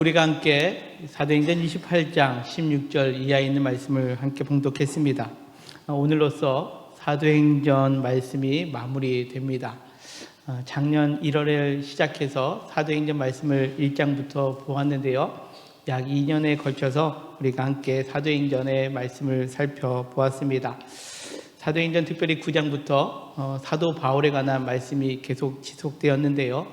우리가 함께 사도행전 28장 16절 이하에 있는 말씀을 함께 봉독했습니다. 오늘로써 사도행전 말씀이 마무리됩니다. 작년 1월에 시작해서 사도행전 말씀을 1장부터 보았는데요. 약 2년에 걸쳐서 우리가 함께 사도행전의 말씀을 살펴보았습니다. 사도행전 특별히 9장부터 사도 바울에 관한 말씀이 계속 지속되었는데요.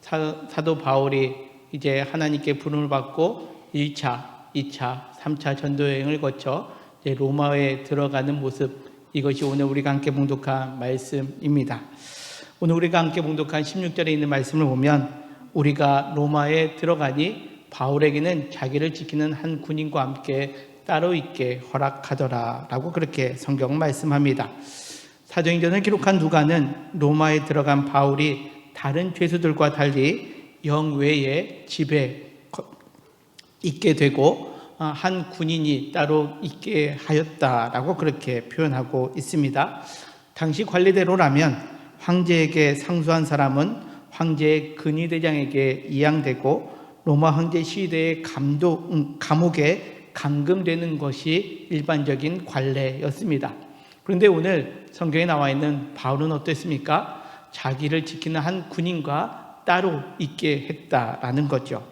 사도 바울이 이제 하나님께 부름을 받고 1차, 2차, 3차 전도여행을 거쳐 이제 로마에 들어가는 모습, 이것이 오늘 우리가 함께 봉독한 말씀입니다. 오늘 우리가 함께 봉독한 16절에 있는 말씀을 보면 우리가 로마에 들어가니 바울에게는 자기를 지키는 한 군인과 함께 따로 있게 허락하더라 라고 그렇게 성경 말씀합니다. 사도행전을 기록한 누가는 로마에 들어간 바울이 다른 죄수들과 달리 영외에 집에 있게 되고 한 군인이 따로 있게 하였다라고 그렇게 표현하고 있습니다. 당시 관례대로라면 황제에게 상수한 사람은 황제의 근위대장에게 이양되고 로마 황제 시대의 감옥에 감금되는 것이 일반적인 관례였습니다. 그런데 오늘 성경에 나와 있는 바울은 어땠습니까? 자기를 지키는 한 군인과 따로 있게 했다라는 거죠.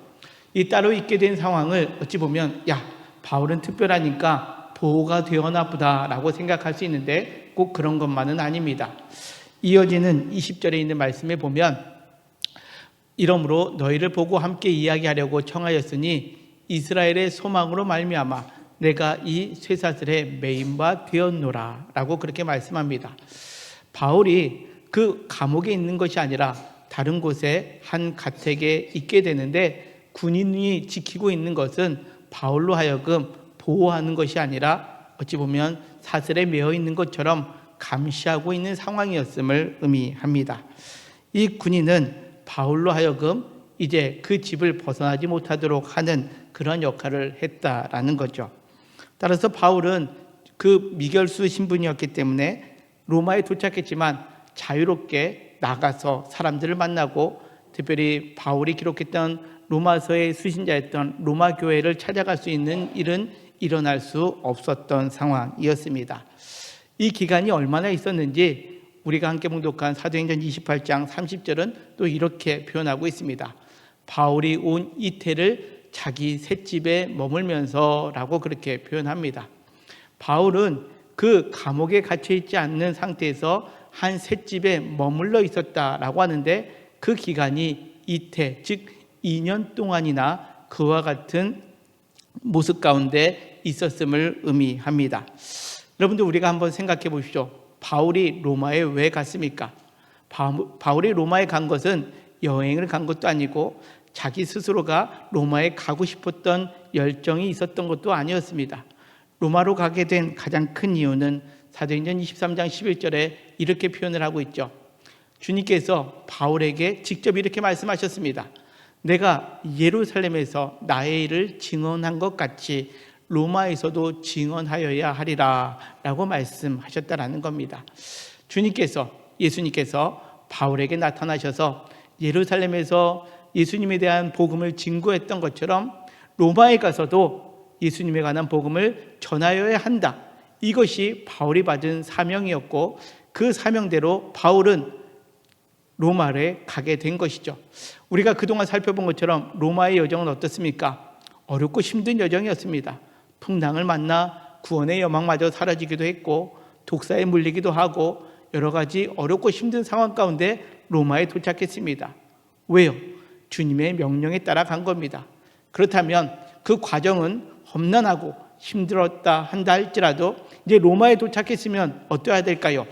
이 따로 있게 된 상황을 어찌 보면 바울은 특별하니까 보호가 되었나 보다라고 생각할 수 있는데 꼭 그런 것만은 아닙니다. 이어지는 20절에 있는 말씀에 보면 이러므로 너희를 보고 함께 이야기하려고 청하였으니 이스라엘의 소망으로 말미암아 내가 이 쇠사슬에 매인 바 되었노라 라고 그렇게 말씀합니다. 바울이 그 감옥에 있는 것이 아니라 다른 곳에 한 가택에 있게 되는데 군인이 지키고 있는 것은 바울로 하여금 보호하는 것이 아니라 어찌 보면 사슬에 매어 있는 것처럼 감시하고 있는 상황이었음을 의미합니다. 이 군인은 바울로 하여금 이제 그 집을 벗어나지 못하도록 하는 그런 역할을 했다라는 거죠. 따라서 바울은 그 미결수 신분이었기 때문에 로마에 도착했지만 자유롭게 나가서 사람들을 만나고 특별히 바울이 기록했던 로마서의 수신자였던 로마 교회를 찾아갈 수 있는 일은 일어날 수 없었던 상황이었습니다. 이 기간이 얼마나 있었는지 우리가 함께 봉독한 사도행전 28장 30절은 또 이렇게 표현하고 있습니다. 바울이 온 이태를 자기 셋집에 머물면서 라고 그렇게 표현합니다. 바울은 그 감옥에 갇혀 있지 않는 상태에서 한 셋집에 머물러 있었다라고 하는데 그 기간이 이태, 즉 2년 동안이나 그와 같은 모습 가운데 있었음을 의미합니다. 여러분들 우리가 한번 생각해 보십시오. 바울이 로마에 왜 갔습니까? 바울이 로마에 간 것은 여행을 간 것도 아니고 자기 스스로가 로마에 가고 싶었던 열정이 있었던 것도 아니었습니다. 로마로 가게 된 가장 큰 이유는 사도행전 23장 11절에 이렇게 표현을 하고 있죠. 주님께서 바울에게 직접 이렇게 말씀하셨습니다. 내가 예루살렘에서 나의 일을 증언한 것 같이 로마에서도 증언하여야 하리라 라고 말씀하셨다라는 겁니다. 예수님께서 바울에게 나타나셔서 예루살렘에서 예수님에 대한 복음을 증거했던 것처럼 로마에 가서도 예수님에 관한 복음을 전하여야 한다. 이것이 바울이 받은 사명이었고 그 사명대로 바울은 로마에 가게 된 것이죠. 우리가 그동안 살펴본 것처럼 로마의 여정은 어떻습니까? 어렵고 힘든 여정이었습니다. 풍랑을 만나 구원의 여망마저 사라지기도 했고 독사에 물리기도 하고 여러 가지 어렵고 힘든 상황 가운데 로마에 도착했습니다. 왜요? 주님의 명령에 따라 간 겁니다. 그렇다면 그 과정은 험난하고 힘들었다 한다 할지라도 이제 로마에 도착했으면 어떠해야 될까요?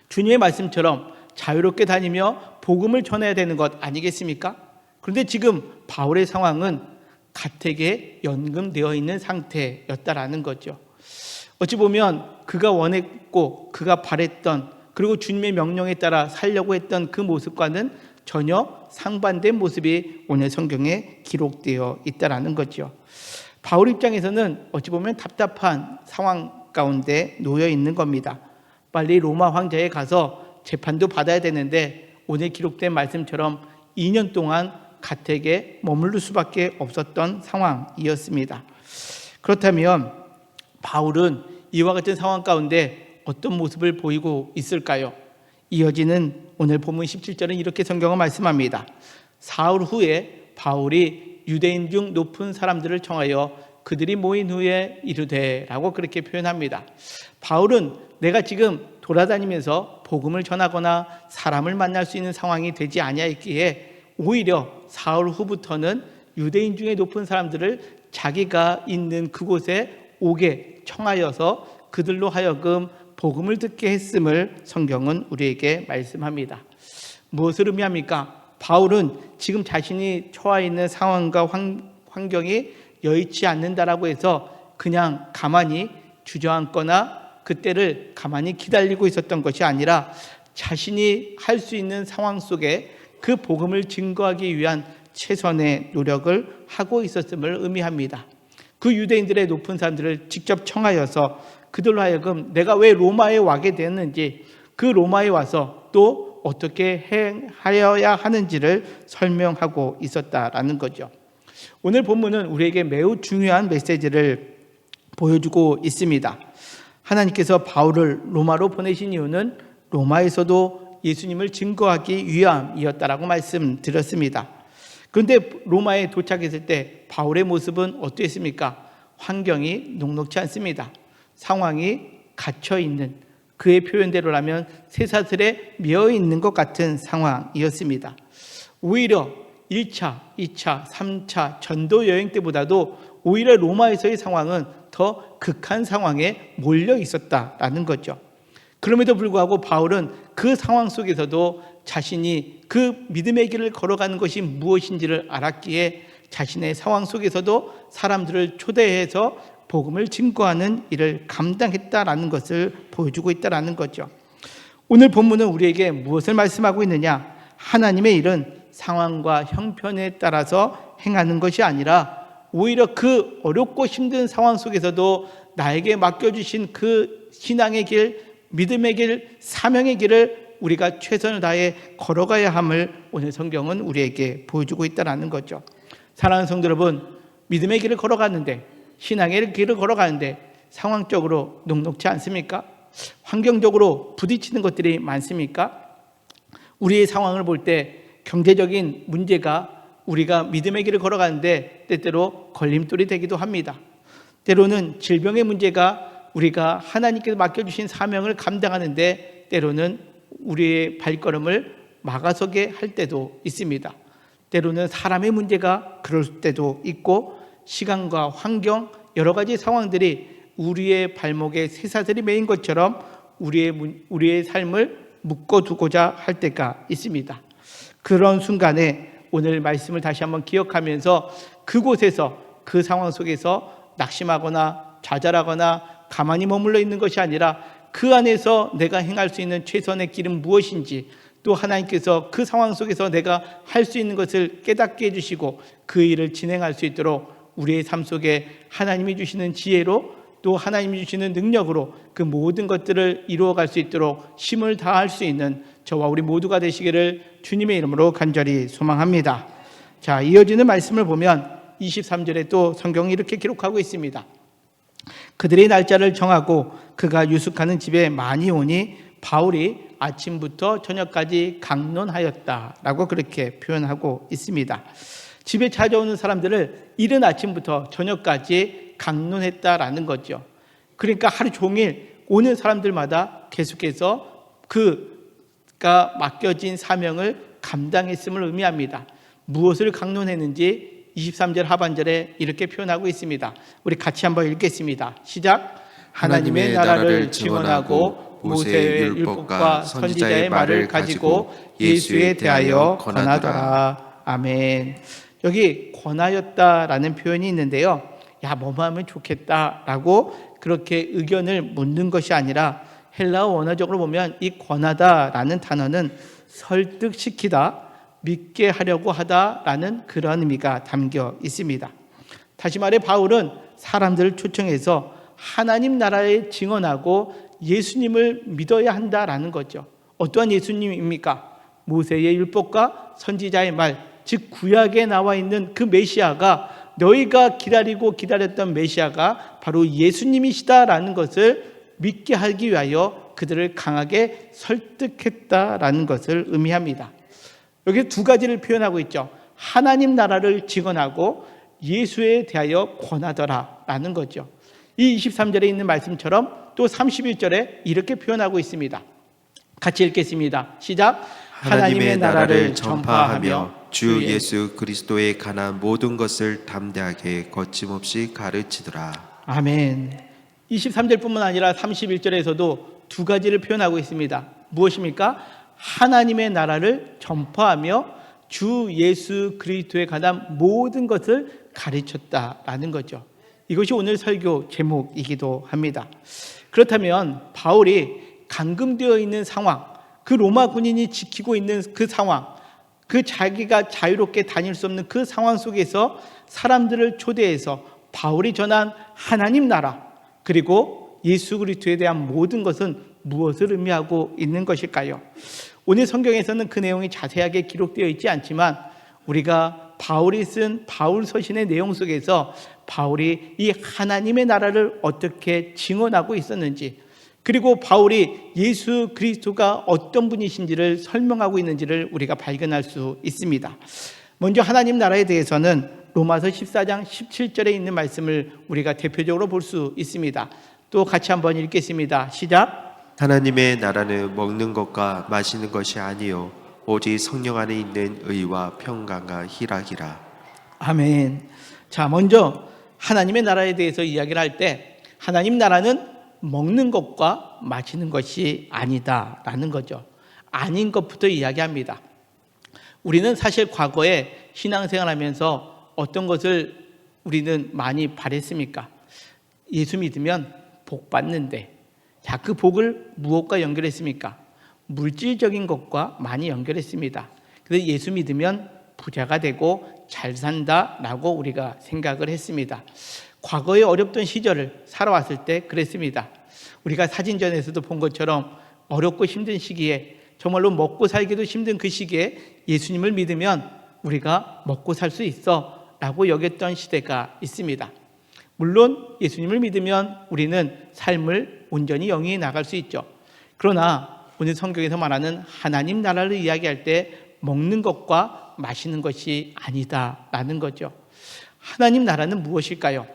주님의 말씀처럼 자유롭게 다니며 복음을 전해야 되는 것 아니겠습니까? 그런데 지금 바울의 상황은 가택에 연금되어 있는 상태였다라는 거죠. 어찌 보면 그가 원했고 그가 바랬던 그리고 주님의 명령에 따라 살려고 했던 그 모습과는 전혀 상반된 모습이 오늘 성경에 기록되어 있다라는 거죠. 바울 입장에서는 어찌 보면 답답한 상황 가운데 놓여 있는 겁니다. 빨리 로마 황제에 가서 재판도 받아야 되는데 오늘 기록된 말씀처럼 2년 동안 가택에 머무를 수밖에 없었던 상황이었습니다. 그렇다면 바울은 이와 같은 상황 가운데 어떤 모습을 보이고 있을까요? 이어지는 오늘 본문 17절은 이렇게 성경은 말씀합니다. 사흘 후에 바울이 유대인 중 높은 사람들을 청하여 그들이 모인 후에 이르되 라고 그렇게 표현합니다. 바울은 내가 지금 돌아다니면서 복음을 전하거나 사람을 만날 수 있는 상황이 되지 아니하였기에 오히려 사흘 후부터는 유대인 중에 높은 사람들을 자기가 있는 그곳에 오게 청하여서 그들로 하여금 복음을 듣게 했음을 성경은 우리에게 말씀합니다. 무엇을 의미합니까? 바울은 지금 자신이 처해 있는 상황과 환경이 여의치 않는다라고 해서 그냥 가만히 주저앉거나 그때를 가만히 기다리고 있었던 것이 아니라 자신이 할 수 있는 상황 속에 그 복음을 증거하기 위한 최선의 노력을 하고 있었음을 의미합니다. 그 유대인들의 높은 사람들을 직접 청하여서 그들로 하여금 내가 왜 로마에 와게 되었는지, 그 로마에 와서 또 어떻게 행하여야 하는지를 설명하고 있었다라는 거죠. 오늘 본문은 우리에게 매우 중요한 메시지를 보여주고 있습니다. 하나님께서 바울을 로마로 보내신 이유는 로마에서도 예수님을 증거하기 위함이었다라고 말씀드렸습니다. 그런데 로마에 도착했을 때 바울의 모습은 어땠습니까? 환경이 녹록지 않습니다. 상황이 갇혀있는, 그의 표현대로라면 쇠사슬에 매어있는 것 같은 상황이었습니다. 오히려 1차, 2차, 3차 전도 여행 때보다도 오히려 로마에서의 상황은 더 극한 상황에 몰려 있었다라는 거죠. 그럼에도 불구하고 바울은 그 상황 속에서도 자신이 그 믿음의 길을 걸어가는 것이 무엇인지를 알았기에 자신의 상황 속에서도 사람들을 초대해서 복음을 증거하는 일을 감당했다라는 것을 보여주고 있다라는 거죠. 오늘 본문은 우리에게 무엇을 말씀하고 있느냐? 하나님의 일은 상황과 형편에 따라서 행하는 것이 아니라 오히려 그 어렵고 힘든 상황 속에서도 나에게 맡겨주신 그 신앙의 길, 믿음의 길, 사명의 길을 우리가 최선을 다해 걸어가야 함을 오늘 성경은 우리에게 보여주고 있다는 거죠. 사랑하는 성도 여러분, 믿음의 길을 걸어가는데, 신앙의 길을 걸어가는데 상황적으로 녹록지 않습니까? 환경적으로 부딪히는 것들이 많습니까? 우리의 상황을 볼 때 경제적인 문제가 우리가 믿음의 길을 걸어가는데 때때로 걸림돌이 되기도 합니다. 때로는 질병의 문제가 우리가 하나님께서 맡겨주신 사명을 감당하는데 때로는 우리의 발걸음을 막아서게 할 때도 있습니다. 때로는 사람의 문제가 그럴 때도 있고 시간과 환경, 여러 가지 상황들이 우리의 발목에 쇠사슬이 매인 것처럼 우리의 삶을 묶어두고자 할 때가 있습니다. 그런 순간에 오늘 말씀을 다시 한번 기억하면서 그곳에서, 그 상황 속에서 낙심하거나 좌절하거나 가만히 머물러 있는 것이 아니라 그 안에서 내가 행할 수 있는 최선의 길은 무엇인지, 또 하나님께서 그 상황 속에서 내가 할 수 있는 것을 깨닫게 해주시고 그 일을 진행할 수 있도록 우리의 삶 속에 하나님이 주시는 지혜로, 또 하나님이 주시는 능력으로 그 모든 것들을 이루어갈 수 있도록 힘을 다할 수 있는 저와 우리 모두가 되시기를 주님의 이름으로 간절히 소망합니다. 자, 이어지는 말씀을 보면 23절에 또 성경이 이렇게 기록하고 있습니다. 그들의 날짜를 정하고 그가 유숙하는 집에 많이 오니 바울이 아침부터 저녁까지 강론하였다라고 그렇게 표현하고 있습니다. 집에 찾아오는 사람들을 이른 아침부터 저녁까지 강론했다라는 거죠. 그러니까 하루 종일 오는 사람들마다 계속해서 그가 맡겨진 사명을 감당했음을 의미합니다. 무엇을 강론했는지 23절 하반절에 이렇게 표현하고 있습니다. 우리 같이 한번 읽겠습니다. 시작. 하나님의 나라를 증언하고 모세의 율법과 선지자의 말을 가지고 예수에 대하여 권하더라. 아멘. 여기 권하였다라는 표현이 있는데요. 야, 뭐뭐 하면 좋겠다라고 그렇게 의견을 묻는 것이 아니라 헬라어 원어적으로 보면 이 권하다라는 단어는 설득시키다, 믿게 하려고 하다라는 그런 의미가 담겨 있습니다. 다시 말해 바울은 사람들을 초청해서 하나님 나라에 증언하고 예수님을 믿어야 한다라는 거죠. 어떠한 예수님입니까? 모세의 율법과 선지자의 말, 즉 구약에 나와 있는 그 메시아가, 너희가 기다리고 기다렸던 메시아가 바로 예수님이시다라는 것을 믿게 하기 위하여 그들을 강하게 설득했다라는 것을 의미합니다. 여기 두 가지를 표현하고 있죠. 하나님 나라를 증언하고 예수에 대하여 권하더라라는 거죠. 이 23절에 있는 말씀처럼 또 31절에 이렇게 표현하고 있습니다. 같이 읽겠습니다. 시작. 하나님의 나라를 전파하며 주 예수 그리스도에 관한 모든 것을 담대하게 거침없이 가르치더라. 아멘. 23절뿐만 아니라 31절에서도 두 가지를 표현하고 있습니다. 무엇입니까? 하나님의 나라를 전파하며 주 예수 그리스도에 관한 모든 것을 가르쳤다라는 거죠. 이것이 오늘 설교 제목이기도 합니다. 그렇다면 바울이 감금되어 있는 상황, 그 로마 군인이 지키고 있는 그 상황, 그 자기가 자유롭게 다닐 수 없는 그 상황 속에서 사람들을 초대해서 바울이 전한 하나님 나라, 그리고 예수 그리스도에 대한 모든 것은 무엇을 의미하고 있는 것일까요? 오늘 성경에서는 그 내용이 자세하게 기록되어 있지 않지만 우리가 바울이 쓴 바울 서신의 내용 속에서 바울이 이 하나님의 나라를 어떻게 증언하고 있었는지, 그리고 바울이 예수 그리스도가 어떤 분이신지를 설명하고 있는지를 우리가 발견할 수 있습니다. 먼저 하나님 나라에 대해서는 로마서 14장 17절에 있는 말씀을 우리가 대표적으로 볼 수 있습니다. 또 같이 한번 읽겠습니다. 시작. 하나님의 나라는 먹는 것과 마시는 것이 아니요 오직 성령 안에 있는 의와 평강과 희락이라. 아멘. 자, 먼저 하나님의 나라에 대해서 이야기를 할 때 하나님 나라는 먹는 것과 마시는 것이 아니다라는 거죠. 아닌 것부터 이야기합니다. 우리는 사실 과거에 신앙생활하면서 어떤 것을 우리는 많이 바랬습니까? 예수 믿으면 복 받는데, 자, 그 복을 무엇과 연결했습니까? 물질적인 것과 많이 연결했습니다. 그래서 예수 믿으면 부자가 되고 잘 산다라고 우리가 생각을 했습니다. 과거의 어렵던 시절을 살아왔을 때 그랬습니다. 우리가 사진전에서도 본 것처럼 어렵고 힘든 시기에, 정말로 먹고 살기도 힘든 그 시기에 예수님을 믿으면 우리가 먹고 살 수 있어 라고 여겼던 시대가 있습니다. 물론 예수님을 믿으면 우리는 삶을 온전히 영위해 나갈 수 있죠. 그러나 오늘 성경에서 말하는 하나님 나라를 이야기할 때 먹는 것과 마시는 것이 아니다라는 거죠. 하나님 나라는 무엇일까요?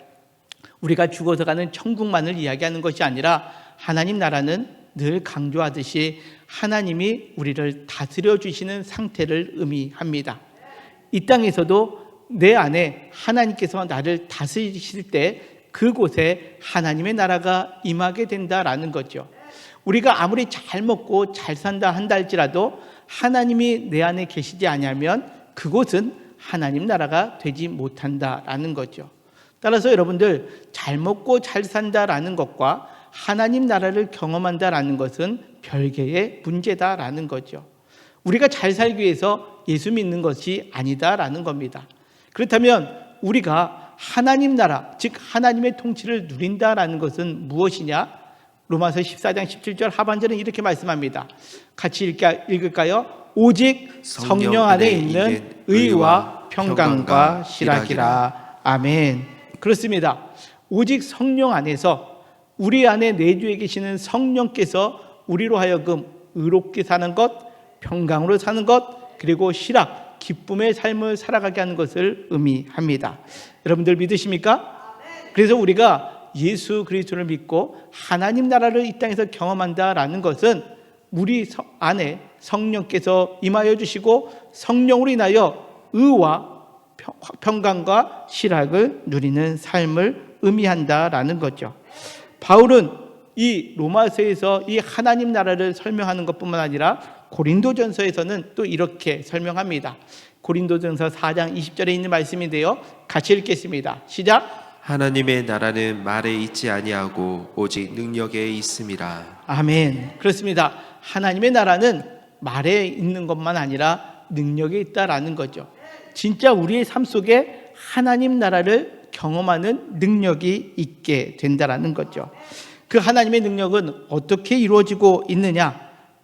우리가 죽어서 가는 천국만을 이야기하는 것이 아니라 하나님 나라는 늘 강조하듯이 하나님이 우리를 다스려 주시는 상태를 의미합니다. 이 땅에서도 내 안에 하나님께서 나를 다스리실 때 그곳에 하나님의 나라가 임하게 된다라는 거죠. 우리가 아무리 잘 먹고 잘 산다 한다 할지라도 하나님이 내 안에 계시지 않으면 그곳은 하나님 나라가 되지 못한다라는 거죠. 따라서 여러분들, 잘 먹고 잘 산다라는 것과 하나님 나라를 경험한다라는 것은 별개의 문제다라는 거죠. 우리가 잘 살기 위해서 예수 믿는 것이 아니다라는 겁니다. 그렇다면 우리가 하나님 나라, 즉 하나님의 통치를 누린다라는 것은 무엇이냐? 로마서 14장 17절 하반절은 이렇게 말씀합니다. 같이 읽을까요? 오직 성령 안에 있는 의와 평강과 희락이라. 아멘. 그렇습니다. 오직 성령 안에서, 우리 안에 내주에 계시는 성령께서 우리로 하여금 의롭게 사는 것, 평강으로 사는 것, 그리고 희락, 기쁨의 삶을 살아가게 하는 것을 의미합니다. 여러분들 믿으십니까? 그래서 우리가 예수 그리스도를 믿고 하나님 나라를 이 땅에서 경험한다라는 것은 우리 안에 성령께서 임하여 주시고 성령으로 인하여 의와 평강과 희락을 누리는 삶을 의미한다라는 거죠. 바울은 이 로마서에서 이 하나님 나라를 설명하는 것뿐만 아니라 고린도전서에서는 또 이렇게 설명합니다. 고린도전서 4장 20절에 있는 말씀인데요. 같이 읽겠습니다. 시작. 하나님의 나라는 말에 있지 아니하고 오직 능력에 있음이라. 아멘. 그렇습니다. 하나님의 나라는 말에 있는 것만 아니라 능력에 있다라는 거죠. 진짜 우리의 삶 속에 하나님 나라를 경험하는 능력이 있게 된다라는 거죠. 그 하나님의 능력은 어떻게 이루어지고 있느냐?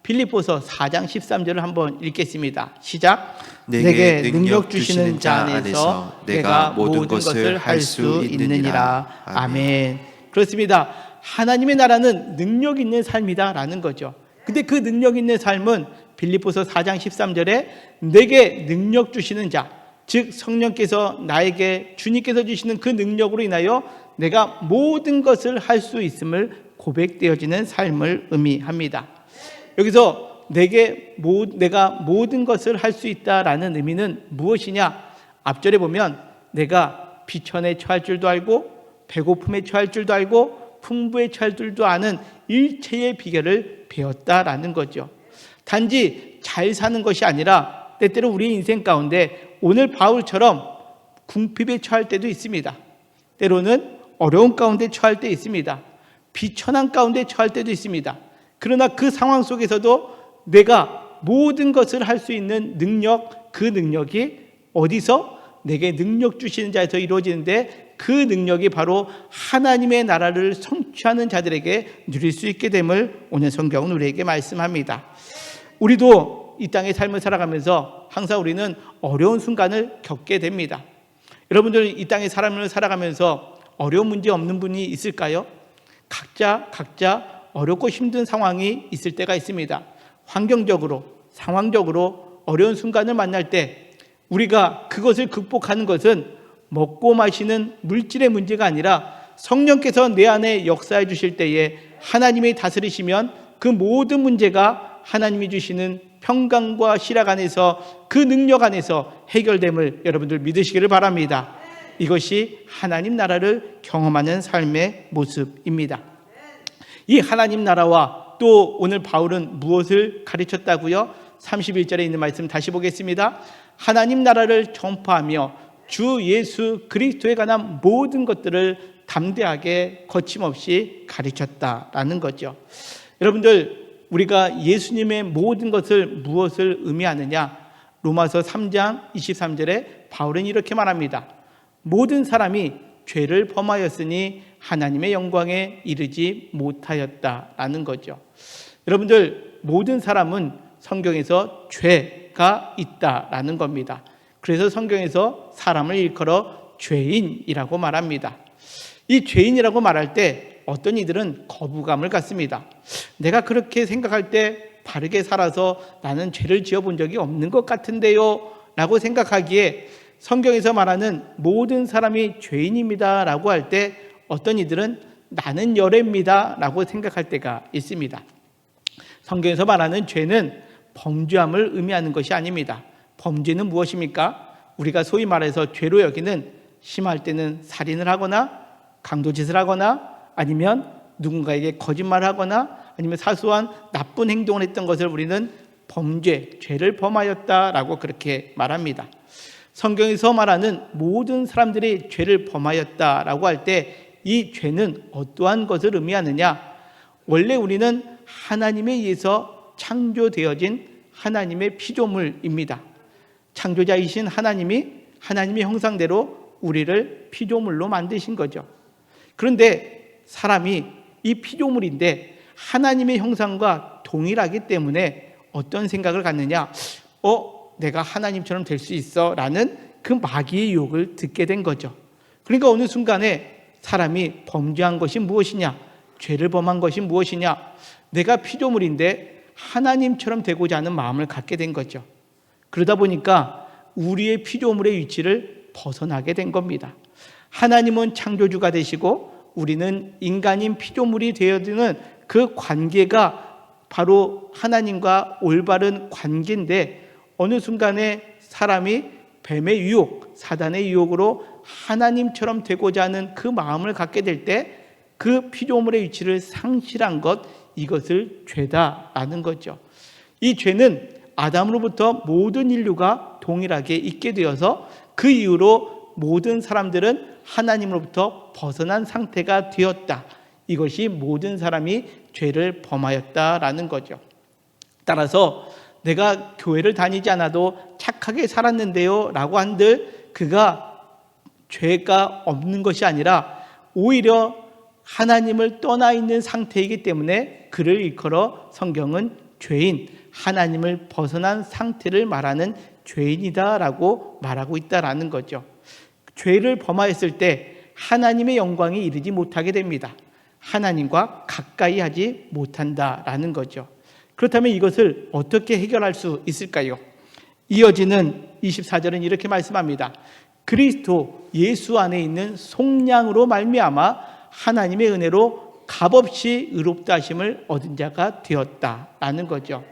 빌립보서 4장 13절을 한번 읽겠습니다. 시작. 내게 능력 주시는 자 안에서 내가 모든 것을 할 수 있느니라. 아멘. 그렇습니다. 하나님의 나라는 능력 있는 삶이다라는 거죠. 근데 그 능력 있는 삶은 빌립보서 4장 13절에 내게 능력 주시는 자, 즉 성령께서 나에게 주님께서 주시는 그 능력으로 인하여 내가 모든 것을 할 수 있음을 고백되어지는 삶을 의미합니다. 여기서 내가 모든 것을 할 수 있다라는 의미는 무엇이냐? 앞절에 보면 내가 비천에 처할 줄도 알고 배고픔에 처할 줄도 알고 풍부에 처할 줄도 아는 일체의 비결을 배웠다라는 거죠. 단지 잘 사는 것이 아니라 때때로 우리 인생 가운데 오늘 바울처럼 궁핍에 처할 때도 있습니다. 때로는 어려운 가운데 처할 때 있습니다. 비천한 가운데 처할 때도 있습니다. 그러나 그 상황 속에서도 내가 모든 것을 할 수 있는 능력, 그 능력이 어디서? 내게 능력 주시는 자에서 이루어지는데 그 능력이 바로 하나님의 나라를 성취하는 자들에게 누릴 수 있게 됨을 오늘 성경은 우리에게 말씀합니다. 우리도 이 땅의 삶을 살아가면서 항상 우리는 어려운 순간을 겪게 됩니다. 여러분들 이 땅의 삶을 살아가면서 어려운 문제 없는 분이 있을까요? 각자 어렵고 힘든 상황이 있을 때가 있습니다. 환경적으로, 상황적으로 어려운 순간을 만날 때 우리가 그것을 극복하는 것은 먹고 마시는 물질의 문제가 아니라 성령께서 내 안에 역사해 주실 때에 하나님이 다스리시면 그 모든 문제가 하나님이 주시는 평강과 실학 안에서 그 능력 안에서 해결됨을 여러분들 믿으시기를 바랍니다. 이것이 하나님 나라를 경험하는 삶의 모습입니다. 이 하나님 나라와 또 오늘 바울은 무엇을 가르쳤다고요? 31절에 있는 말씀 다시 보겠습니다. 하나님 나라를 전파하며 주 예수 그리스도에 관한 모든 것들을 담대하게 거침없이 가르쳤다라는 거죠. 여러분들 우리가 예수님의 모든 것을 무엇을 의미하느냐? 로마서 3장 23절에 바울은 이렇게 말합니다. 모든 사람이 죄를 범하였으니 하나님의 영광에 이르지 못하였다라는 거죠. 여러분들 모든 사람은 성경에서 죄가 있다라는 겁니다. 그래서 성경에서 사람을 일컬어 죄인이라고 말합니다. 이 죄인이라고 말할 때 어떤 이들은 거부감을 갖습니다. 내가 그렇게 생각할 때 바르게 살아서 나는 죄를 지어본 적이 없는 것 같은데요 라고 생각하기에 성경에서 말하는 모든 사람이 죄인입니다 라고 할 때 어떤 이들은 나는 열애입니다 라고 생각할 때가 있습니다. 성경에서 말하는 죄는 범죄함을 의미하는 것이 아닙니다. 범죄는 무엇입니까? 우리가 소위 말해서 죄로 여기는 심할 때는 살인을 하거나 강도짓을 하거나 아니면 누군가에게 거짓말을 하거나 아니면 사소한 나쁜 행동을 했던 것을 우리는 범죄, 죄를 범하였다라고 그렇게 말합니다. 성경에서 말하는 모든 사람들이 죄를 범하였다라고 할 때 이 죄는 어떠한 것을 의미하느냐? 원래 우리는 하나님에 의해서 창조되어진 하나님의 피조물입니다. 창조자이신 하나님이 하나님의 형상대로 우리를 피조물로 만드신 거죠. 그런데 사람이 이 피조물인데 하나님의 형상과 동일하기 때문에 어떤 생각을 갖느냐? 내가 하나님처럼 될 수 있어 라는 그 마귀의 유혹을 듣게 된 거죠. 그러니까 어느 순간에 사람이 범죄한 것이 무엇이냐? 죄를 범한 것이 무엇이냐? 내가 피조물인데 하나님처럼 되고자 하는 마음을 갖게 된 거죠. 그러다 보니까 우리의 피조물의 위치를 벗어나게 된 겁니다. 하나님은 창조주가 되시고 우리는 인간인 피조물이 되어드는 그 관계가 바로 하나님과 올바른 관계인데 어느 순간에 사람이 뱀의 유혹, 사단의 유혹으로 하나님처럼 되고자 하는 그 마음을 갖게 될 때 그 피조물의 위치를 상실한 것, 이것을 죄다라는 거죠. 이 죄는 아담으로부터 모든 인류가 동일하게 있게 되어서 그 이후로 모든 사람들은 하나님으로부터 벗어난 상태가 되었다. 이것이 모든 사람이 죄를 범하였다라는 거죠. 따라서 내가 교회를 다니지 않아도 착하게 살았는데요 라고 한들 그가 죄가 없는 것이 아니라 오히려 하나님을 떠나 있는 상태이기 때문에 그를 일컬어 성경은 죄인, 하나님을 벗어난 상태를 말하는 죄인이다라고 말하고 있다라는 거죠. 죄를 범하였을 때 하나님의 영광에 이르지 못하게 됩니다. 하나님과 가까이 하지 못한다라는 거죠. 그렇다면 이것을 어떻게 해결할 수 있을까요? 이어지는 24절은 이렇게 말씀합니다. 그리스도 예수 안에 있는 속량으로 말미암아 하나님의 은혜로 값없이 의롭다 하심을 얻은 자가 되었다라는 거죠.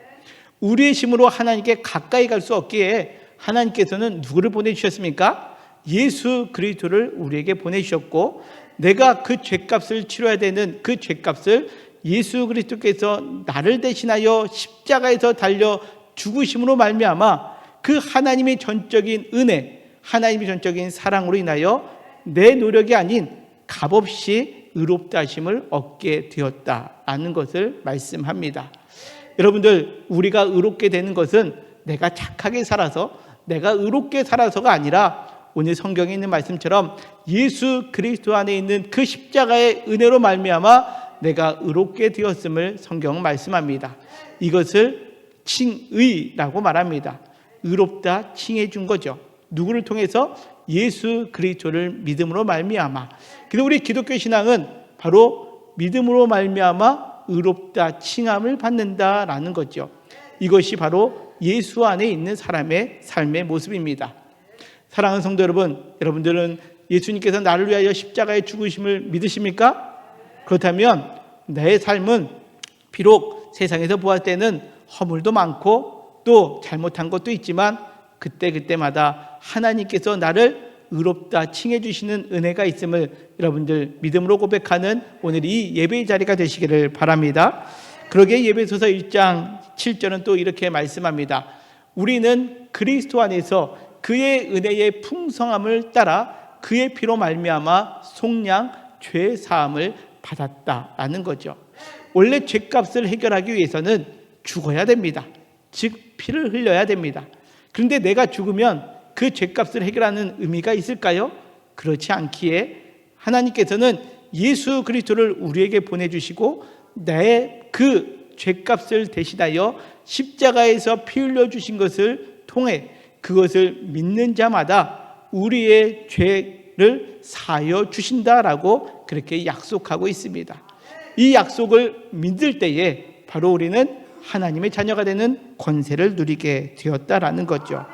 우리의 힘으로 하나님께 가까이 갈 수 없기에 하나님께서는 누구를 보내주셨습니까? 예수 그리스도를 우리에게 보내주셨고, 내가 그 죄값을 치러야 되는 그 죄값을 예수 그리스도께서 나를 대신하여 십자가에서 달려 죽으심으로 말미암아 그 하나님의 전적인 은혜, 하나님의 전적인 사랑으로 인하여 내 노력이 아닌 값없이 의롭다 하심을 얻게 되었다라는 것을 말씀합니다. 여러분들, 우리가 의롭게 되는 것은 내가 착하게 살아서, 내가 의롭게 살아서가 아니라 오늘 성경에 있는 말씀처럼 예수 그리스도 안에 있는 그 십자가의 은혜로 말미암아 내가 의롭게 되었음을 성경은 말씀합니다. 이것을 칭의라고 말합니다. 의롭다 칭해 준 거죠. 누구를 통해서? 예수 그리스도를 믿음으로 말미암아. 그래서 우리 기독교 신앙은 바로 믿음으로 말미암아 의롭다 칭함을 받는다라는 거죠. 이것이 바로 예수 안에 있는 사람의 삶의 모습입니다. 사랑하는 성도 여러분, 여러분들은 예수님께서 나를 위하여 십자가에 죽으심을 믿으십니까? 그렇다면 내 삶은 비록 세상에서 보았을 때는 허물도 많고 또 잘못한 것도 있지만 그때마다 하나님께서 나를 의롭다 칭해 주시는 은혜가 있음을 여러분들 믿음으로 고백하는 오늘 이 예배의 자리가 되시기를 바랍니다. 그러기에 예배소서 1장 7절은 또 이렇게 말씀합니다. 우리는 그리스도 안에서 그의 은혜의 풍성함을 따라 그의 피로 말미암아 속량 죄 사함을 받았다라는 거죠. 원래 죄값을 해결하기 위해서는 죽어야 됩니다. 즉 피를 흘려야 됩니다. 그런데 내가 죽으면 그 죄값을 해결하는 의미가 있을까요? 그렇지 않기에 하나님께서는 예수 그리스도를 우리에게 보내주시고 내 그 죄값을 대신하여 십자가에서 피 흘려주신 것을 통해 그것을 믿는 자마다 우리의 죄를 사하여 주신다라고 그렇게 약속하고 있습니다. 이 약속을 믿을 때에 바로 우리는 하나님의 자녀가 되는 권세를 누리게 되었다라는 거죠.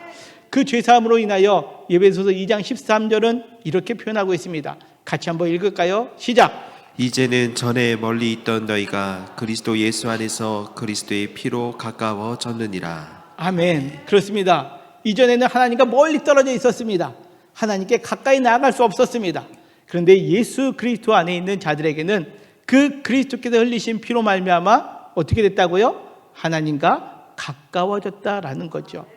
그 죄사함으로 인하여 예배소서 2장 13절은 이렇게 표현하고 있습니다. 같이 한번 읽을까요? 시작! 이제는 전에 멀리 있던 너희가 그리스도 예수 안에서 그리스도의 피로 가까워졌느니라. 아멘. 그렇습니다. 이전에는 하나님과 멀리 떨어져 있었습니다. 하나님께 가까이 나아갈 수 없었습니다. 그런데 예수 그리스도 안에 있는 자들에게는 그 그리스도께서 흘리신 피로 말미암아 어떻게 됐다고요? 하나님과 가까워졌다라는 거죠.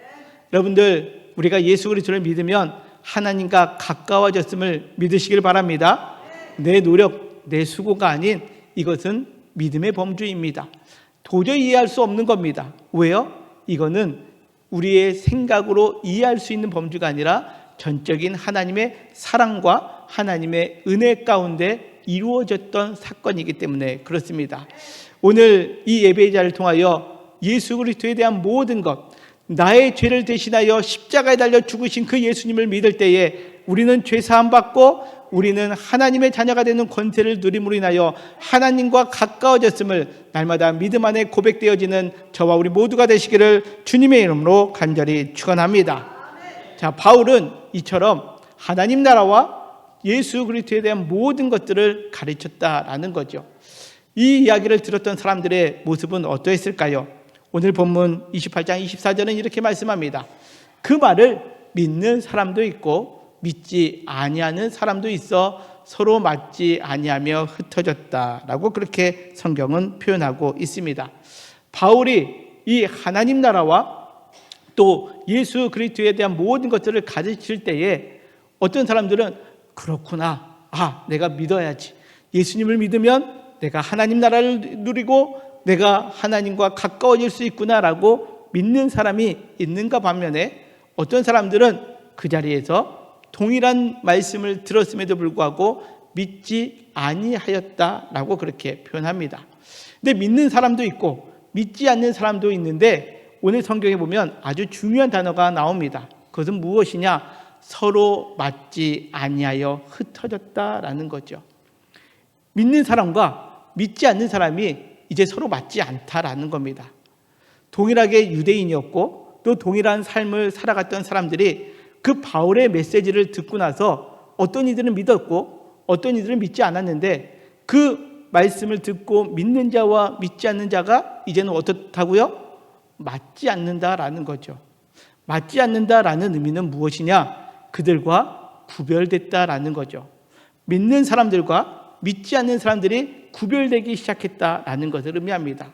여러분들, 우리가 예수 그리스도를 믿으면 하나님과 가까워졌음을 믿으시길 바랍니다. 내 노력, 내 수고가 아닌 이것은 믿음의 범주입니다. 도저히 이해할 수 없는 겁니다. 왜요? 이거는 우리의 생각으로 이해할 수 있는 범주가 아니라 전적인 하나님의 사랑과 하나님의 은혜 가운데 이루어졌던 사건이기 때문에 그렇습니다. 오늘 이 예배의 자리를 통하여 예수 그리스도에 대한 모든 것, 나의 죄를 대신하여 십자가에 달려 죽으신 그 예수님을 믿을 때에 우리는 죄 사함 받고 우리는 하나님의 자녀가 되는 권세를 누림으로 인하여 하나님과 가까워졌음을 날마다 믿음 안에 고백되어지는 저와 우리 모두가 되시기를 주님의 이름으로 간절히 축원합니다. 자, 바울은 이처럼 하나님 나라와 예수 그리스도에 대한 모든 것들을 가르쳤다라는 거죠. 이 이야기를 들었던 사람들의 모습은 어떠했을까요? 오늘 본문 28장 24절은 이렇게 말씀합니다. 그 말을 믿는 사람도 있고 믿지 아니하는 사람도 있어 서로 맞지 아니하며 흩어졌다라고 그렇게 성경은 표현하고 있습니다. 바울이 이 하나님 나라와 또 예수 그리스도에 대한 모든 것들을 가르칠 때에 어떤 사람들은 그렇구나, 내가 믿어야지, 예수님을 믿으면 내가 하나님 나라를 누리고 내가 하나님과 가까워질 수 있구나라고 믿는 사람이 있는가 반면에 어떤 사람들은 그 자리에서 동일한 말씀을 들었음에도 불구하고 믿지 아니하였다라고 그렇게 표현합니다. 근데 믿는 사람도 있고 믿지 않는 사람도 있는데 오늘 성경에 보면 아주 중요한 단어가 나옵니다. 그것은 무엇이냐? 서로 맞지 아니하여 흩어졌다라는 거죠. 믿는 사람과 믿지 않는 사람이 이제 서로 맞지 않다라는 겁니다. 동일하게 유대인이었고 또 동일한 삶을 살아갔던 사람들이 그 바울의 메시지를 듣고 나서 어떤 이들은 믿었고 어떤 이들은 믿지 않았는데 그 말씀을 듣고 믿는 자와 믿지 않는 자가 이제는 어떻다고요? 맞지 않는다라는 거죠. 맞지 않는다라는 의미는 무엇이냐? 그들과 구별됐다라는 거죠. 믿는 사람들과 믿지 않는 사람들이 구별되기 시작했다라는 것을 의미합니다.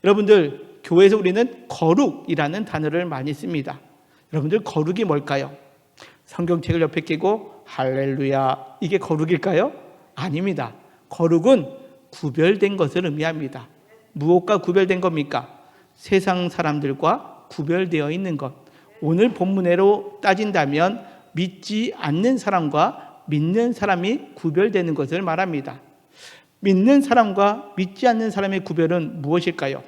여러분들, 교회에서 우리는 거룩이라는 단어를 많이 씁니다. 여러분들, 거룩이 뭘까요? 성경책을 옆에 끼고 할렐루야, 이게 거룩일까요? 아닙니다. 거룩은 구별된 것을 의미합니다. 무엇과 구별된 겁니까? 세상 사람들과 구별되어 있는 것. 오늘 본문으로 따진다면 믿지 않는 사람과 믿는 사람이 구별되는 것을 말합니다. 믿는 사람과 믿지 않는 사람의 구별은 무엇일까요?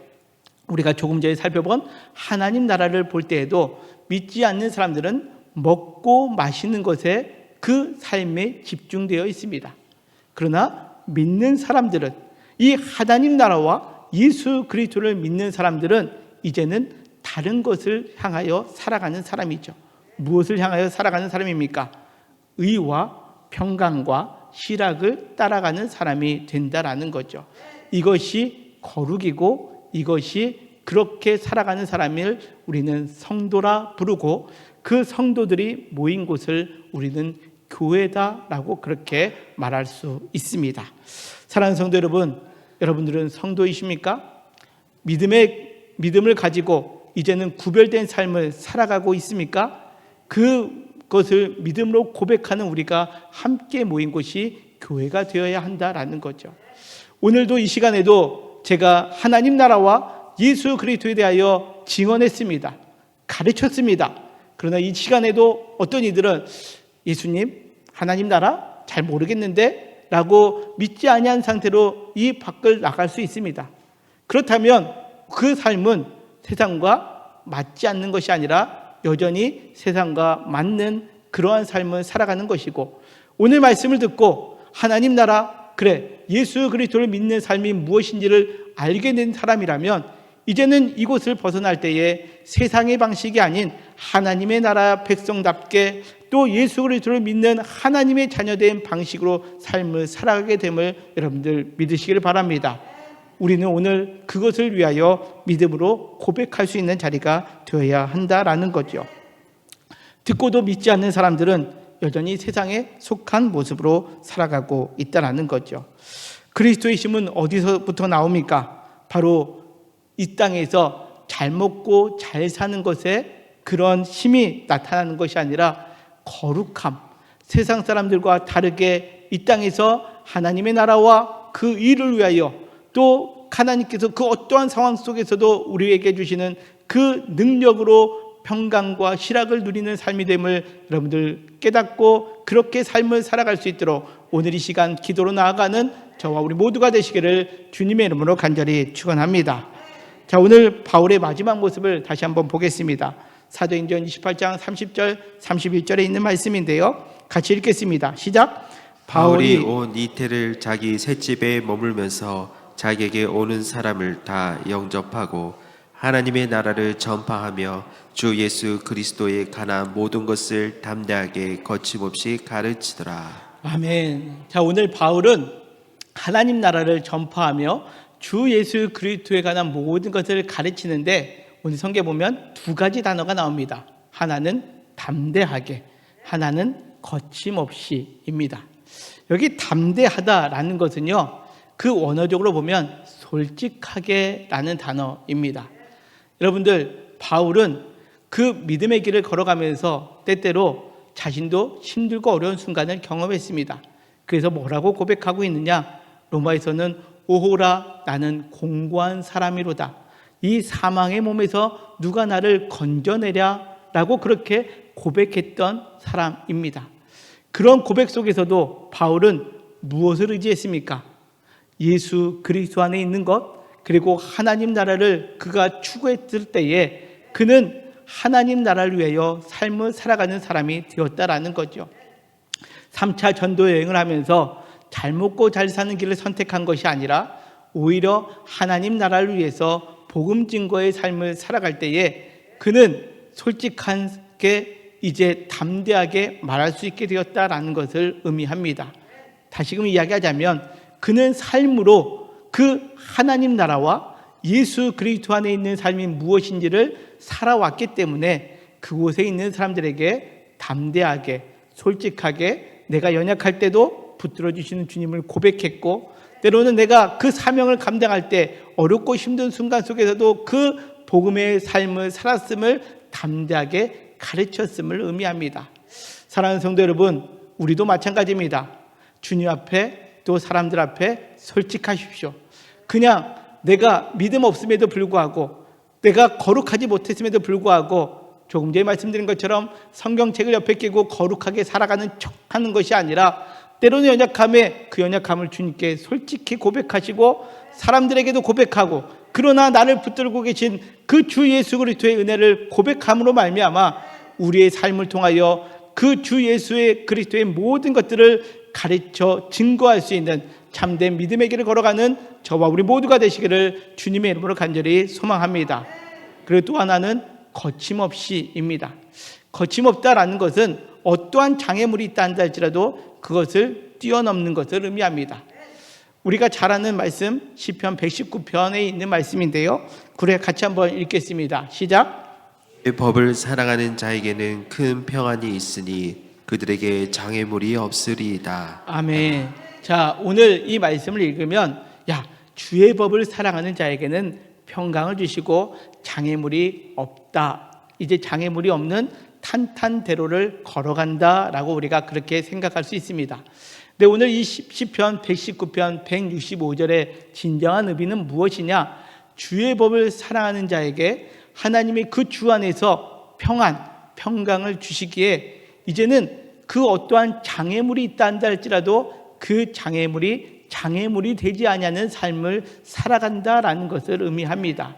우리가 조금 전에 살펴본 하나님 나라를 볼 때에도 믿지 않는 사람들은 먹고 마시는 것에 그 삶에 집중되어 있습니다. 그러나 믿는 사람들은, 이 하나님 나라와 예수 그리스도를 믿는 사람들은 이제는 다른 것을 향하여 살아가는 사람이죠. 무엇을 향하여 살아가는 사람입니까? 의와 평강과 실학을 따라가는 사람이 된다라는 거죠. 이것이 거룩이고 이것이 그렇게 살아가는 사람을 우리는 성도라 부르고 그 성도들이 모인 곳을 우리는 교회다라고 그렇게 말할 수 있습니다. 사랑하는 성도 여러분, 여러분들은 성도이십니까? 믿음을 가지고 이제는 구별된 삶을 살아가고 있습니까? 그것을 믿음으로 고백하는 우리가 함께 모인 곳이 교회가 되어야 한다라는 거죠. 오늘도 이 시간에도 제가 하나님 나라와 예수 그리스도에 대하여 증언했습니다. 가르쳤습니다. 그러나 이 시간에도 어떤 이들은 예수님, 하나님 나라 잘 모르겠는데 라고 믿지 아니한 상태로 이 밖을 나갈 수 있습니다. 그렇다면 그 삶은 세상과 맞지 않는 것이 아니라 여전히 세상과 맞는 그러한 삶을 살아가는 것이고, 오늘 말씀을 듣고 하나님 나라, 그래, 예수 그리스도를 믿는 삶이 무엇인지를 알게 된 사람이라면 이제는 이곳을 벗어날 때에 세상의 방식이 아닌 하나님의 나라 백성답게 또 예수 그리스도를 믿는 하나님의 자녀된 방식으로 삶을 살아가게 됨을 여러분들 믿으시기를 바랍니다. 우리는 오늘 그것을 위하여 믿음으로 고백할 수 있는 자리가 되어야 한다라는 거죠. 듣고도 믿지 않는 사람들은 여전히 세상에 속한 모습으로 살아가고 있다라는 거죠. 그리스도의 힘은 어디서부터 나옵니까? 바로 이 땅에서 잘 먹고 잘 사는 것에 그런 힘이 나타나는 것이 아니라 거룩함, 세상 사람들과 다르게 이 땅에서 하나님의 나라와 그 일을 위하여 또 하나님께서 그 어떠한 상황 속에서도 우리에게 주시는 그 능력으로 평강과 실학을 누리는 삶이 됨을 여러분들 깨닫고 그렇게 삶을 살아갈 수 있도록 오늘 이 시간 기도로 나아가는 저와 우리 모두가 되시기를 주님의 이름으로 간절히 축원합니다. 자, 오늘 바울의 마지막 모습을 다시 한번 보겠습니다. 사도행전 28장 30절 31절에 있는 말씀인데요, 같이 읽겠습니다. 시작. 바울이 온 이태를 자기 셋집에 머물면서 자기에게 오는 사람을 다 영접하고 하나님의 나라를 전파하며 주 예수 그리스도에 관한 모든 것을 담대하게 거침없이 가르치더라. 아멘. 자, 오늘 바울은 하나님 나라를 전파하며 주 예수 그리스도에 관한 모든 것을 가르치는데 오늘 성경에 보면 두 가지 단어가 나옵니다. 하나는 담대하게, 하나는 거침없이입니다. 여기 담대하다라는 것은요, 그 원어적으로 보면 솔직하게라는 단어입니다. 여러분들, 바울은 그 믿음의 길을 걸어가면서 때때로 자신도 힘들고 어려운 순간을 경험했습니다. 그래서 뭐라고 고백하고 있느냐? 로마에서는 오호라, 나는 공고한 사람이로다. 이 사망의 몸에서 누가 나를 건져내랴? 라고 그렇게 고백했던 사람입니다. 그런 고백 속에서도 바울은 무엇을 의지했습니까? 예수 그리스도 안에 있는 것, 그리고 하나님 나라를 그가 추구했을 때에 그는 하나님 나라를 위하여 삶을 살아가는 사람이 되었다라는 거죠. 3차 전도 여행을 하면서 잘 먹고 잘 사는 길을 선택한 것이 아니라 오히려 하나님 나라를 위해서 복음 증거의 삶을 살아갈 때에 그는 솔직하게 이제 담대하게 말할 수 있게 되었다라는 것을 의미합니다. 다시금 이야기하자면 그는 삶으로 그 하나님 나라와 예수 그리스도 안에 있는 삶이 무엇인지를 살아왔기 때문에 그곳에 있는 사람들에게 담대하게 솔직하게 내가 연약할 때도 붙들어 주시는 주님을 고백했고, 때로는 내가 그 사명을 감당할 때 어렵고 힘든 순간 속에서도 그 복음의 삶을 살았음을 담대하게 가르쳤음을 의미합니다. 사랑하는 성도 여러분, 우리도 마찬가지입니다. 주님 앞에 또 사람들 앞에 솔직하십시오. 그냥 내가 믿음 없음에도 불구하고 내가 거룩하지 못했음에도 불구하고 조금 전에 말씀드린 것처럼 성경책을 옆에 끼고 거룩하게 살아가는 척하는 것이 아니라 때로는 연약함에 그 연약함을 주님께 솔직히 고백하시고 사람들에게도 고백하고, 그러나 나를 붙들고 계신 그 주 예수 그리스도의 은혜를 고백함으로 말미암아 우리의 삶을 통하여 그 주 예수의 그리스도의 모든 것들을 가르쳐 증거할 수 있는 참된 믿음의 길을 걸어가는 저와 우리 모두가 되시기를 주님의 이름으로 간절히 소망합니다. 그리고 또 하나는 거침없이입니다. 거침없다라는 것은 어떠한 장애물이 있다 한다 할지라도 그것을 뛰어넘는 것을 의미합니다. 우리가 잘 아는 말씀 시편 119편에 있는 말씀인데요, 그래 같이 한번 읽겠습니다. 시작. 법을 사랑하는 자에게는 큰 평안이 있으니 그들에게 장애물이 없으리이다. 아멘. 자, 오늘 이 말씀을 읽으면 주의 법을 사랑하는 자에게는 평강을 주시고 장애물이 없다, 이제 장애물이 없는 탄탄대로를 걸어간다라고 우리가 그렇게 생각할 수 있습니다. 근데 오늘 이 시편 119편 165절의 진정한 의미는 무엇이냐? 주의 법을 사랑하는 자에게 하나님이 그 주 안에서 평강을 주시기에 이제는 그 어떠한 장애물이 있다 한다 할지라도 그 장애물이 되지 아니하는 삶을 살아간다라는 것을 의미합니다.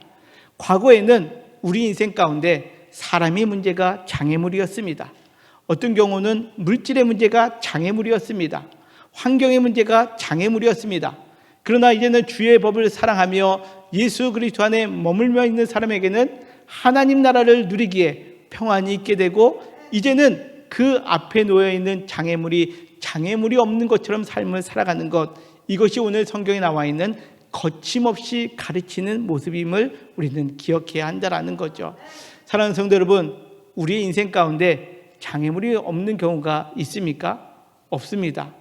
과거에는 우리 인생 가운데 사람의 문제가 장애물이었습니다. 어떤 경우는 물질의 문제가 장애물이었습니다. 환경의 문제가 장애물이었습니다. 그러나 이제는 주의 법을 사랑하며 예수 그리스도 안에 머물며 있는 사람에게는 하나님 나라를 누리기에 평안이 있게 되고, 이제는 그 앞에 놓여 있는 장애물이 없는 것처럼 삶을 살아가는 것, 이것이 오늘 성경에 나와 있는 거침없이 가르치는 모습임을 우리는 기억해야 한다라는 거죠. 사랑하는 성도 여러분, 우리의 인생 가운데 장애물이 없는 경우가 있습니까? 없습니다.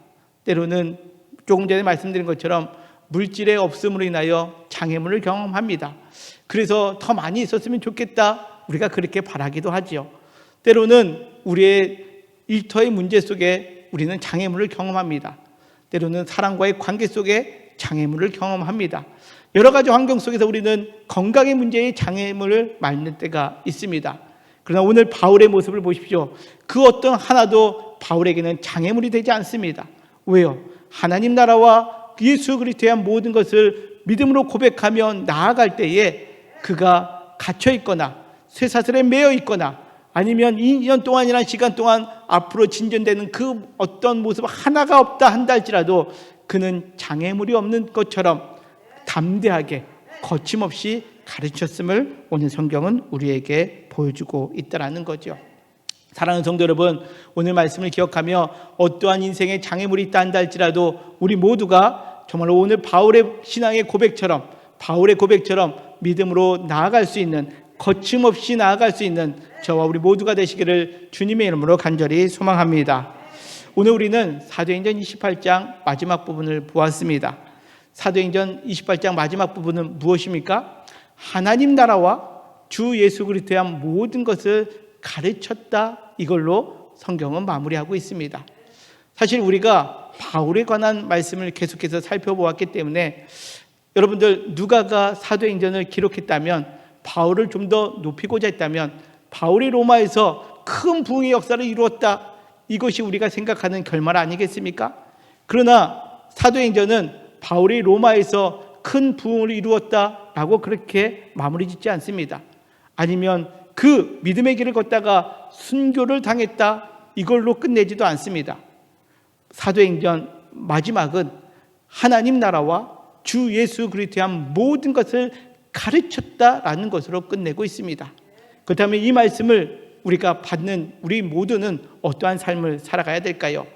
때로는 조금 전에 말씀드린 것처럼 물질의 없음으로 인하여 장애물을 경험합니다. 그래서 더 많이 있었으면 좋겠다, 우리가 그렇게 바라기도 하지요. 때로는 우리의 일터의 문제 속에 우리는 장애물을 경험합니다. 때로는 사람과의 관계 속에 장애물을 경험합니다. 여러 가지 환경 속에서 우리는 건강의 문제의 장애물을 맞는 때가 있습니다. 그러나 오늘 바울의 모습을 보십시오. 그 어떤 하나도 바울에게는 장애물이 되지 않습니다. 왜요? 하나님 나라와 예수 그리스도에 대한 모든 것을 믿음으로 고백하며 나아갈 때에 그가 갇혀 있거나 쇠사슬에 매여 있거나 아니면 2년 동안이라는 시간 동안 앞으로 진전되는 그 어떤 모습 하나가 없다 한다 할지라도 그는 장애물이 없는 것처럼 담대하게 거침없이 가르쳤음을 오늘 성경은 우리에게 보여주고 있다는 거죠. 사랑하는 성도 여러분, 오늘 말씀을 기억하며 어떠한 인생에 장애물이 있다 한다 할지라도 우리 모두가 정말로 오늘 바울의 신앙의 고백처럼 믿음으로 나아갈 수 있는, 거침없이 나아갈 수 있는 저와 우리 모두가 되시기를 주님의 이름으로 간절히 소망합니다. 오늘 우리는 사도행전 28장 마지막 부분을 보았습니다. 사도행전 28장 마지막 부분은 무엇입니까? 하나님 나라와 주 예수 그리스도에 대한 모든 것을 가르쳤다, 이걸로 성경은 마무리하고 있습니다. 사실 우리가 바울에 관한 말씀을 계속해서 살펴보았기 때문에 여러분들 누가가 사도행전을 기록했다면, 바울을 좀 더 높이고자 했다면 바울이 로마에서 큰 부흥의 역사를 이루었다, 이것이 우리가 생각하는 결말 아니겠습니까? 그러나 사도행전은 바울이 로마에서 큰 부흥을 이루었다라고 그렇게 마무리 짓지 않습니다. 아니면 그 믿음의 길을 걷다가 순교를 당했다, 이걸로 끝내지도 않습니다. 사도행전 마지막은 하나님 나라와 주 예수 그리스도에 대한 모든 것을 가르쳤다라는 것으로 끝내고 있습니다. 그렇다면 이 말씀을 우리가 받는 우리 모두는 어떠한 삶을 살아가야 될까요?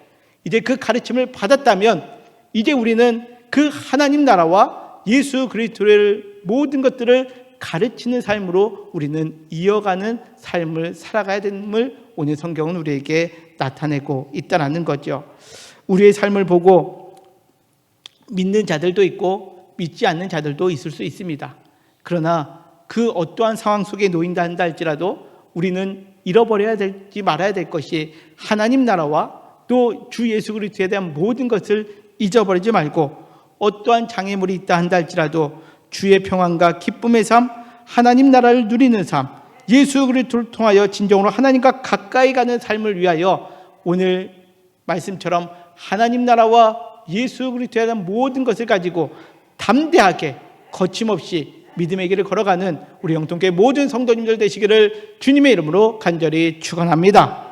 이제 그 가르침을 받았다면 이제 우리는 그 하나님 나라와 예수 그리스도를 모든 것들을 가르치는 삶으로 우리는 이어가는 삶을 살아가야 됨을 오늘 성경은 우리에게 나타내고 있다는 거죠. 우리의 삶을 보고 믿는 자들도 있고 믿지 않는 자들도 있을 수 있습니다. 그러나 그 어떠한 상황 속에 놓인다 한다 할지라도 우리는 잃어버려야 될지 말아야 될 것이 하나님 나라와 또 주 예수 그리스도에 대한 모든 것을 잊어버리지 말고, 어떠한 장애물이 있다 한다 할지라도 주의 평안과 기쁨의 삶, 하나님 나라를 누리는 삶, 예수 그리스도를 통하여 진정으로 하나님과 가까이 가는 삶을 위하여 오늘 말씀처럼 하나님 나라와 예수 그리스도에 대한 모든 것을 가지고 담대하게 거침없이 믿음의 길을 걸어가는 우리 영통교회 모든 성도님들 되시기를 주님의 이름으로 간절히 축원합니다.